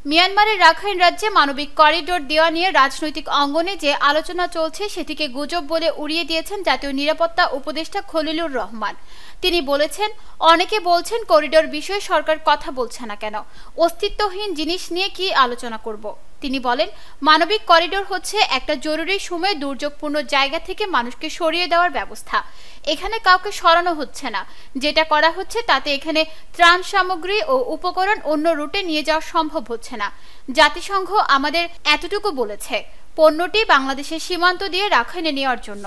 মিয়ানমারের রাখাইন রাজ্যে মানবিক করিডোর দেওয়া নিয়ে রাজনৈতিক অঙ্গনে যে আলোচনা চলছে সেটিকে গুজব বলে উড়িয়ে দিয়েছেন জাতীয় নিরাপত্তা উপদেষ্টা খলিলুর রহমান। তিনি বলেছেন, অনেকে বলছেন করিডোর বিষয়ে সরকার কথা বলছে না কেন, অস্তিত্বহীন জিনিস নিয়ে কি আলোচনা করব। তিনি বলেন, মানবিক করিডোর হচ্ছে একটা জরুরি সময়ে দুর্যোগপূর্ণ জায়গা থেকে মানুষকে সরিয়ে দেওয়ার ব্যবস্থা। এখানে কাউকে সরানো হচ্ছে না, যেটা করা হচ্ছে তাতে এখানে ত্রাণ সামগ্রী ও উপকরণ অন্য রুটে নিয়ে যাওয়া সম্ভব হচ্ছে না। জাতিসংঘ আমাদের এতটুকু বলেছে, পণ্যটি বাংলাদেশের সীমান্ত দিয়ে রাখাইনে নেওয়ার জন্য।